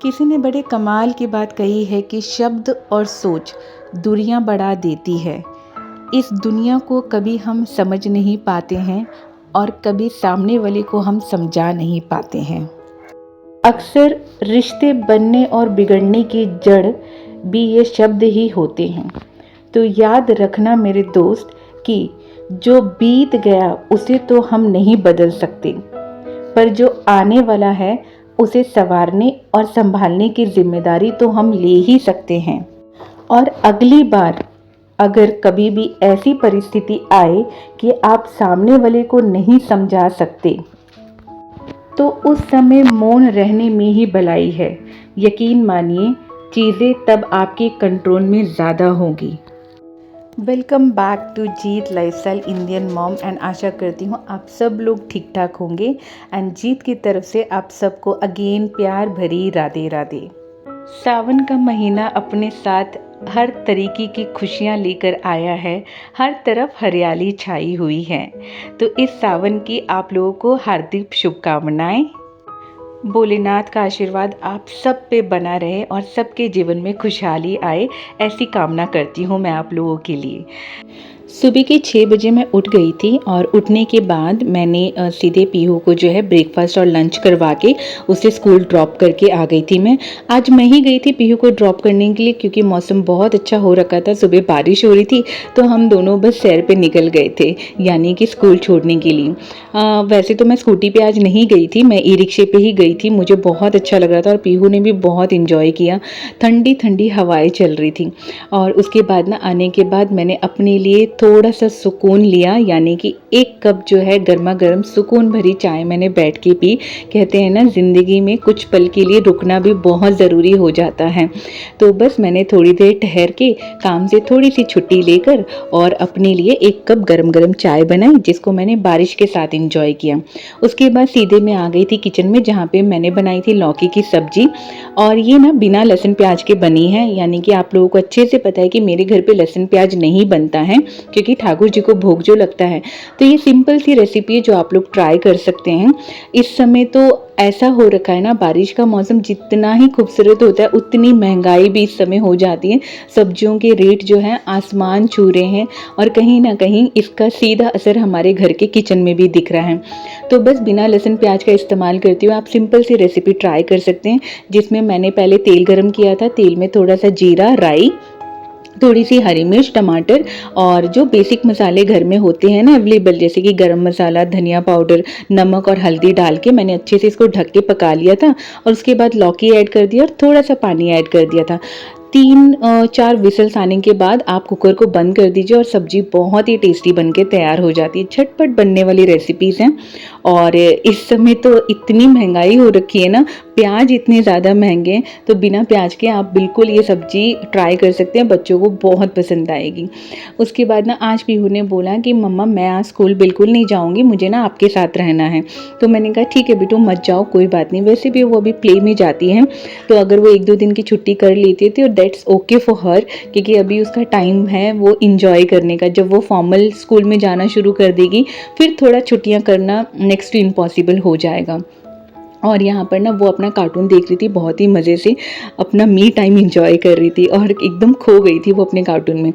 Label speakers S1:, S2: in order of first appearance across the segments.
S1: किसी ने बड़े कमाल की बात कही है कि शब्द और सोच दूरियां बढ़ा देती है। इस दुनिया को कभी हम समझ नहीं पाते हैं और कभी सामने वाले को हम समझा नहीं पाते हैं। अक्सर रिश्ते बनने और बिगड़ने की जड़ भी ये शब्द ही होते हैं। तो याद रखना मेरे दोस्त कि जो बीत गया उसे तो हम नहीं बदल सकते, पर जो आने वाला है उसे संवारने और संभालने की जिम्मेदारी तो हम ले ही सकते हैं। और अगली बार अगर कभी भी ऐसी परिस्थिति आए कि आप सामने वाले को नहीं समझा सकते, तो उस समय मौन रहने में ही भलाई है। यकीन मानिए, चीज़ें तब आपके कंट्रोल में ज़्यादा होंगी। Welcome back to Jeet lifestyle Indian mom and आशा करती हूँ आप सब लोग ठीक ठाक होंगे। एंड जीत की तरफ से आप सबको अगेन प्यार भरी राधे राधे। सावन का महीना अपने साथ हर तरीके की खुशियाँ लेकर आया है। हर तरफ हरियाली छाई हुई है। तो इस सावन की आप लोगों को हार्दिक शुभकामनाएं। भोलेनाथ का आशीर्वाद आप सब पे बना रहे और सबके जीवन में खुशहाली आए, ऐसी कामना करती हूँ मैं आप लोगों के लिए। सुबह के 6 बजे मैं उठ गई थी और उठने के बाद मैंने सीधे पीहू को जो है ब्रेकफास्ट और लंच करवा के उसे स्कूल ड्रॉप करके आ गई थी। मैं आज मैं ही गई थी पीहू को ड्रॉप करने के लिए, क्योंकि मौसम बहुत अच्छा हो रखा था। सुबह बारिश हो रही थी तो हम दोनों बस सैर पे निकल गए थे, यानी कि स्कूल छोड़ने के लिए। वैसे तो मैं स्कूटी पे आज नहीं गई थी, मैं ई रिक्शे पे ही गई थी। मुझे बहुत अच्छा लग रहा था और पीहू ने भी बहुत इंजॉय किया। ठंडी ठंडी हवाएं चल रही थी। और उसके बाद ना आने के बाद मैंने अपने लिए थोड़ा सा सुकून लिया, यानी कि 1 कप जो है गर्मा गर्म सुकून भरी चाय मैंने बैठ के पी। कहते हैं ना, ज़िंदगी में कुछ पल के लिए रुकना भी बहुत ज़रूरी हो जाता है। तो बस मैंने थोड़ी देर ठहर के काम से थोड़ी सी छुट्टी लेकर और अपने लिए 1 कप गरम गरम चाय बनाई, जिसको मैंने बारिश के साथ इंजॉय किया। उसके बाद सीधे मैं आ गई थी किचन में, जहाँ पे मैंने बनाई थी लौकी की सब्जी। और ये ना बिना लहसुन प्याज के बनी है, यानी कि आप लोगों को अच्छे से पता है कि मेरे घर पे लहसुन प्याज नहीं बनता है, क्योंकि ठाकुर जी को भोग जो लगता है। तो ये सिंपल सी रेसिपी है जो आप लोग ट्राई कर सकते हैं। इस समय तो ऐसा हो रखा है ना, बारिश का मौसम जितना ही खूबसूरत होता है उतनी महंगाई भी इस समय हो जाती है। सब्जियों के रेट जो हैं आसमान छू रहे हैं और कहीं ना कहीं इसका सीधा असर हमारे घर के किचन में भी दिख रहा है। तो बस बिना लहसुन प्याज का इस्तेमाल करते हुए आप सिंपल सी रेसिपी ट्राई कर सकते हैं, जिसमें मैंने पहले तेल गरम किया था। तेल में थोड़ा सा जीरा, राई, थोड़ी सी हरी मिर्च, टमाटर और जो बेसिक मसाले घर में होते हैं ना अवेलेबल, जैसे कि गरम मसाला, धनिया पाउडर, नमक और हल्दी डाल के मैंने अच्छे से इसको ढक के पका लिया था। और उसके बाद लौकी ऐड कर दिया और थोड़ा सा पानी ऐड कर दिया था। 3-4 विसल्स आने के बाद आप कुकर को बंद कर दीजिए और सब्जी बहुत ही टेस्टी बनके तैयार हो जाती है। झटपट बनने वाली रेसिपीज़ हैं। और इस समय तो इतनी महंगाई हो रखी है ना, प्याज इतने ज़्यादा महंगे हैं, तो बिना प्याज के आप बिल्कुल ये सब्जी ट्राई कर सकते हैं, बच्चों को बहुत पसंद आएगी। उसके बाद ना आज पीहू ने बोला कि मम्मा मैं आज स्कूल बिल्कुल नहीं जाऊँगी, मुझे ना आपके साथ रहना है। तो मैंने कहा ठीक है बेटू, मत जाओ, कोई बात नहीं। वैसे भी वो अभी प्ले में जाती है, तो अगर वो 1-2 दिन की छुट्टी कर लेती थी और दैट्स ओके फॉर हर, क्योंकि अभी उसका टाइम है वो इंजॉय करने का। जब वो फॉर्मल स्कूल में जाना शुरू कर देगी फिर थोड़ा छुट्टियां करना नेक्स्ट टू इम्पॉसिबल हो जाएगा। और यहाँ पर ना वो अपना कार्टून देख रही थी, बहुत ही मज़े से अपना मी टाइम एंजॉय कर रही थी और एकदम खो गई थी वो अपने कार्टून में।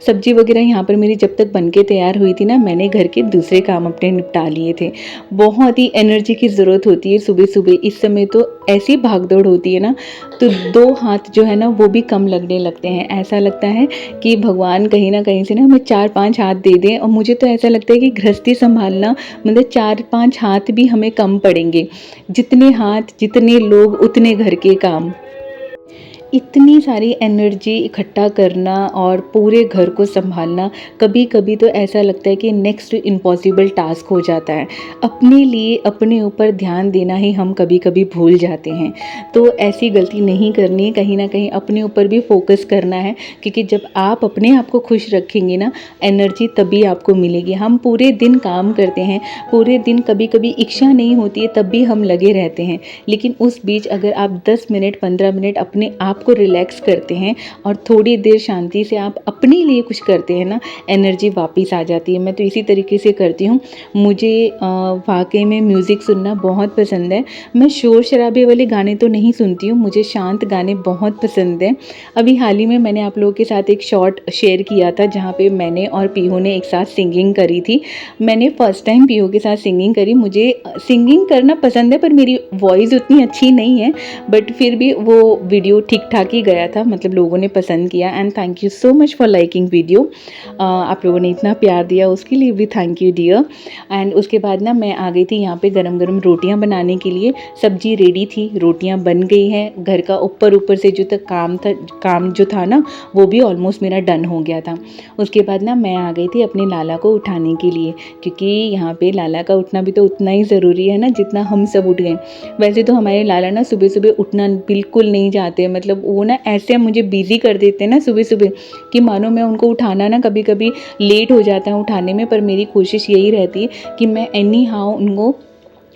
S1: सब्जी वगैरह यहाँ पर मेरी जब तक बनके तैयार हुई थी ना, मैंने घर के दूसरे काम अपने निपटा लिए थे। बहुत ही एनर्जी की ज़रूरत होती है सुबह सुबह। इस समय तो ऐसी भागदौड़ होती है ना, तो 2 हाथ जो है ना वो भी कम लगने लगते हैं। ऐसा लगता है कि भगवान कहीं ना कहीं से ना हमें 4-5 हाथ दे दें। और मुझे तो ऐसा लगता है कि गृहस्थी संभालना मतलब 4-5 हाथ भी हमें कम पड़ेंगे। जितने हाथ जितने लोग उतने घर के काम। इतनी सारी एनर्जी इकट्ठा करना और पूरे घर को संभालना, कभी कभी तो ऐसा लगता है कि नेक्स्ट इम्पॉसिबल टास्क हो जाता है। अपने लिए अपने ऊपर ध्यान देना ही हम कभी कभी भूल जाते हैं। तो ऐसी गलती नहीं करनी है, कहीं ना कहीं अपने ऊपर भी फोकस करना है, क्योंकि जब आप अपने आप को खुश रखेंगे ना, एनर्जी तभी आपको मिलेगी। हम पूरे दिन काम करते हैं, पूरे दिन कभी कभी इच्छा नहीं होती है तब भी हम लगे रहते हैं, लेकिन उस बीच अगर आप 10 मिनट 15 मिनट अपने आप आपको रिलैक्स करते हैं और थोड़ी देर शांति से आप अपने लिए कुछ करते हैं ना, एनर्जी वापस आ जाती है। मैं तो इसी तरीके से करती हूँ। मुझे वाक़ई में म्यूज़िक सुनना बहुत पसंद है। मैं शोर शराबे वाले गाने तो नहीं सुनती हूँ, मुझे शांत गाने बहुत पसंद हैं। अभी हाल ही में मैंने आप लोगों के साथ एक शॉर्ट शेयर किया था जहाँ पे मैंने और पीहू ने एक साथ सिंगिंग करी थी। मैंने फर्स्ट टाइम पीहू के साथ सिंगिंग करी। मुझे सिंगिंग करना पसंद है पर मेरी वॉइस उतनी अच्छी नहीं है, बट फिर भी वो वीडियो ठीक-ठाक ही गया था, मतलब लोगों ने पसंद किया। And thank you so much for liking video. आप लोगों ने इतना प्यार दिया उसके लिए भी थैंक यू डियर। एंड उसके बाद ना मैं आ गई थी यहाँ पे गरम-गरम रोटियाँ बनाने के लिए। सब्जी रेडी थी, रोटियाँ बन गई हैं। घर का ऊपर से जो तक काम जो था ना वो भी ऑलमोस्ट मेरा डन हो गया था। उसके बाद ना मैं आ गई थी अपने लाला को उठाने के लिए, क्योंकि यहाँ पे लाला का उठना भी तो उतना ही ज़रूरी है ना जितना हम सब उठ गए। वैसे तो हमारे लाला ना सुबह-सुबह उठना बिल्कुल नहीं चाहते, मतलब वो ना ऐसे मुझे बिज़ी कर देते हैं ना सुबह-सुबह कि मानो मैं उनको उठाना ना कभी-कभी लेट हो जाता है उठाने में। पर मेरी कोशिश यही रहती है कि मैं एनी हाउ उनको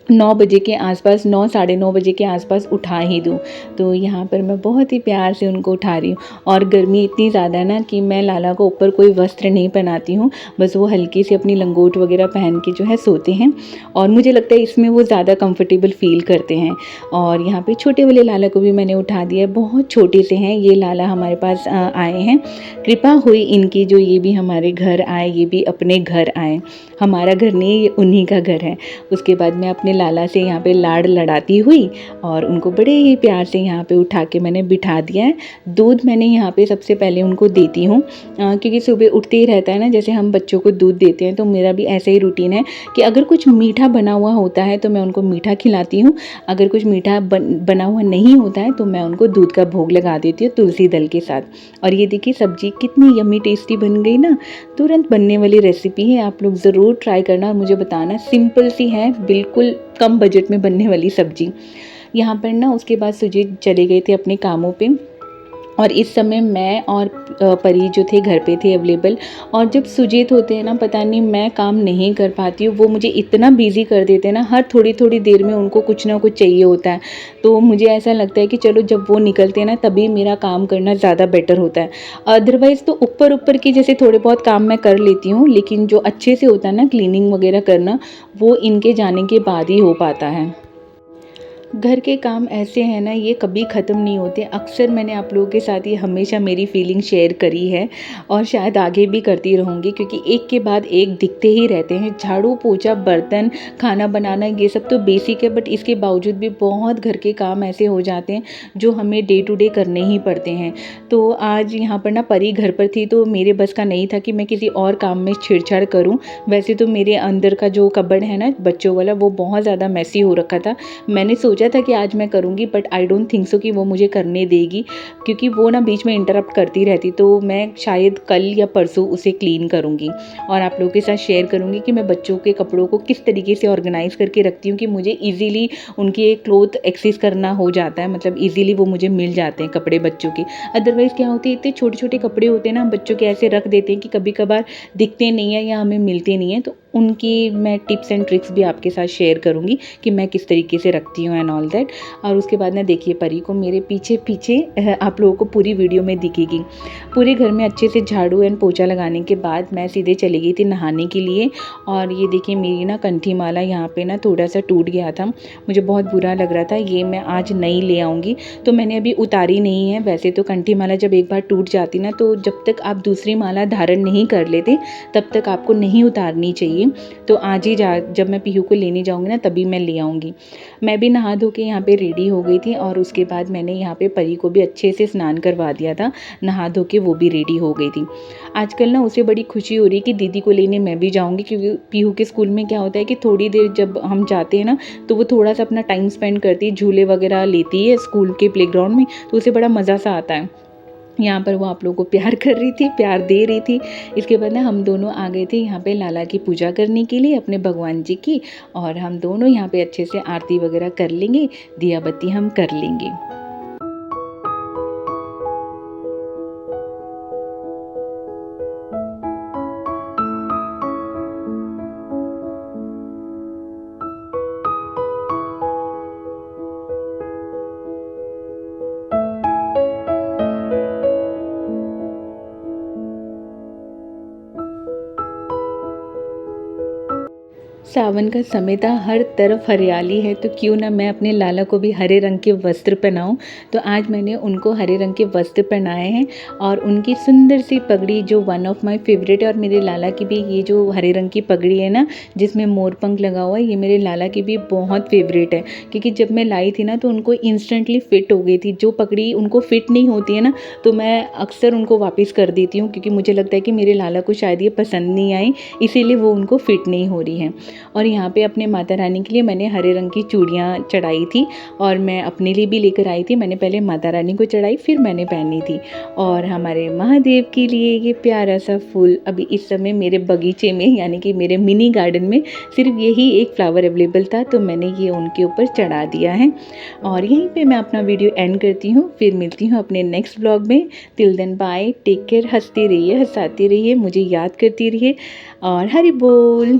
S1: 9 बजे के आसपास, 9 साढ़े 9 बजे के आसपास उठा ही दूँ। तो यहाँ पर मैं बहुत ही प्यार से उनको उठा रही हूँ। और गर्मी इतनी ज़्यादा है ना कि मैं लाला को ऊपर कोई वस्त्र नहीं पहनाती हूँ, बस वो हल्की सी अपनी लंगोट वगैरह पहन के जो है सोते हैं और मुझे लगता है इसमें वो ज़्यादा कंफर्टेबल फ़ील करते हैं। और यहाँ पे छोटे वाले लाला को भी मैंने उठा दिया है, बहुत छोटे से हैं ये लाला हमारे पास आए हैं। कृपा हुई इनकी जो ये भी हमारे घर आए, ये भी अपने घर आए। हमारा घर नहीं, ये उन्हीं का घर है। उसके बाद मैं अपने लाला से यहाँ पे लाड़ लड़ाती हुई और उनको बड़े ही प्यार से यहाँ पे उठा के मैंने बिठा दिया है। दूध मैंने यहाँ पे सबसे पहले उनको देती हूँ, क्योंकि सुबह उठते ही रहता है ना, जैसे हम बच्चों को दूध देते हैं तो मेरा भी ऐसा ही रूटीन है कि अगर कुछ मीठा बना हुआ होता है तो मैं उनको मीठा खिलाती हूँ। अगर कुछ मीठा बना हुआ नहीं होता है तो मैं उनको दूध का भोग लगा देती हूँ तुलसी दल के साथ। और ये देखिए सब्जी कितनी यम्मी टेस्टी बन गई ना, तुरंत बनने वाली रेसिपी है। आप लोग ज़रूर ट्राई करना और मुझे बताना, सिंपल सी है, बिल्कुल कम बजट में बनने वाली सब्जी। यहाँ पर ना उसके बाद सुजीत चले गए थे अपने कामों पे और इस समय मैं और परी जो थे घर पे थे अवेलेबल। और जब सुजीत होते हैं ना, पता नहीं मैं काम नहीं कर पाती हूँ, वो मुझे इतना बिज़ी कर देते हैं ना, हर थोड़ी देर में उनको कुछ ना कुछ चाहिए होता है। तो मुझे ऐसा लगता है कि चलो जब वो निकलते हैं ना तभी मेरा काम करना ज़्यादा बेटर होता है। अदरवाइज़ तो ऊपर की जैसे थोड़े बहुत काम मैं कर लेती हूँ, लेकिन जो अच्छे से होता है ना क्लीनिंग वगैरह करना, वो इनके जाने के बाद ही हो पाता है। घर के काम ऐसे हैं ना, ये कभी ख़त्म नहीं होते। अक्सर मैंने आप लोगों के साथ ये हमेशा मेरी फीलिंग शेयर करी है और शायद आगे भी करती रहूँगी, क्योंकि एक के बाद एक दिखते ही रहते हैं। झाड़ू पोछा, बर्तन, खाना बनाना, ये सब तो बेसिक है, बट इसके बावजूद भी बहुत घर के काम ऐसे हो जाते हैं जो हमें डे टू डे करने ही पड़ते हैं। तो आज यहाँ पर ना परी घर पर थी तो मेरे बस का नहीं था कि मैं किसी और काम में छेड़छाड़ करूँ। वैसे तो मेरे अंदर का जो कबर्ड है ना बच्चों वाला, वो बहुत ज़्यादा मैसी हो रखा था। मैंने सोचा था कि आज मैं करूँगी, but I don't think so कि वो मुझे करने देगी, क्योंकि वो ना बीच में इंटरप्ट करती रहती। तो मैं शायद कल या परसों उसे क्लीन करूँगी और आप लोगों के साथ शेयर करूँगी कि मैं बच्चों के कपड़ों को किस तरीके से ऑर्गेनाइज़ करके रखती हूँ कि मुझे ईज़िली उनके क्लोथ एक्सेस करना हो जाता है, मतलब ईज़िली वो मुझे मिल जाते हैं कपड़े बच्चों के। अदरवाइज़ क्या होती है, इतने छोटे-छोटे कपड़े होते हैं ना, हम बच्चों के ऐसे रख देते हैं कि कभी-कभार दिखते नहीं हैं या हमें मिलते नहीं हैं। तो उनकी मैं टिप्स एंड ट्रिक्स भी आपके साथ शेयर करूँगी कि मैं किस तरीके से रखती हूँ एंड ऑल दैट। और उसके बाद ना देखिए परी को मेरे पीछे आप लोगों को पूरी वीडियो में दिखेगी। पूरे घर में अच्छे से झाड़ू एंड पोछा लगाने के बाद मैं सीधे चली गई थी नहाने के लिए। और ये देखिए मेरी ना कंठी माला यहाँ पे ना थोड़ा सा टूट गया था, मुझे बहुत बुरा लग रहा था। ये मैं आज नई ले आऊँगी, तो मैंने अभी उतारी नहीं है। वैसे तो कंठी माला जब एक बार टूट जाती ना, तो जब तक आप दूसरी माला धारण नहीं कर लेते तब तक आपको नहीं उतारनी चाहिए। तो आज ही जब मैं पीहू को लेने जाऊँगी ना तभी मैं ले आऊँगी। मैं भी नहा धो के यहाँ पे रेडी हो गई थी और उसके बाद मैंने यहाँ पे परी को भी अच्छे से स्नान करवा दिया था, नहा धो के वो भी रेडी हो गई थी। आजकल ना उसे बड़ी खुशी हो रही है कि दीदी को लेने मैं भी जाऊँगी, क्योंकि पीहू के स्कूल में क्या होता है कि थोड़ी देर जब हम जाते हैं ना तो वो थोड़ा सा अपना टाइम स्पेंड करती है, झूले वगैरह लेती है स्कूल के प्लेग्राउंड में, तो उसे बड़ा मज़ा सा आता है। यहाँ पर वो आप लोगों को प्यार कर रही थी, प्यार दे रही थी। इसके बाद ना हम दोनों आ गए थे यहाँ पे लाला की पूजा करने के लिए, अपने भगवान जी की। और हम दोनों यहाँ पे अच्छे से आरती वगैरह कर लेंगे, दिया बत्ती हम कर लेंगे। सावन का समय था, हर तरफ हरियाली है, तो क्यों ना मैं अपने लाला को भी हरे रंग के वस्त्र पहनाऊँ। तो आज मैंने उनको हरे रंग के वस्त्र पहनाए हैं और उनकी सुंदर सी पगड़ी जो वन ऑफ माय फेवरेट है, और मेरे लाला की भी ये जो हरे रंग की पगड़ी है ना, जिसमें मोर पंख लगा हुआ है, ये मेरे लाला की भी बहुत फेवरेट है। क्योंकि जब मैं लाई थी ना तो उनको इंस्टेंटली फ़िट हो गई थी। जो पगड़ी उनको फ़िट नहीं होती है ना, तो मैं अक्सर उनको वापस कर देती हूँ, क्योंकि मुझे लगता है कि मेरे लाला को शायद ये पसंद नहीं आई, इसीलिए वो उनको फ़िट नहीं हो रही है। और यहाँ पे अपने माता रानी के लिए मैंने हरे रंग की चूड़ियाँ चढ़ाई थी, और मैं अपने लिए भी लेकर आई थी। मैंने पहले माता रानी को चढ़ाई, फिर मैंने पहनी थी। और हमारे महादेव के लिए ये प्यारा सा फूल अभी इस समय मेरे बगीचे में, यानी कि मेरे मिनी गार्डन में सिर्फ यही एक फ्लावर अवेलेबल था, तो मैंने ये उनके ऊपर चढ़ा दिया है। और यहीं पे मैं अपना वीडियो एंड करती हूँ, फिर मिलती हूँ अपने नेक्स्ट ब्लॉग में। Till then bye, take care, हंसते रहिए, हंसाते रहिए, मुझे याद करती रहिए, और हरि बोल।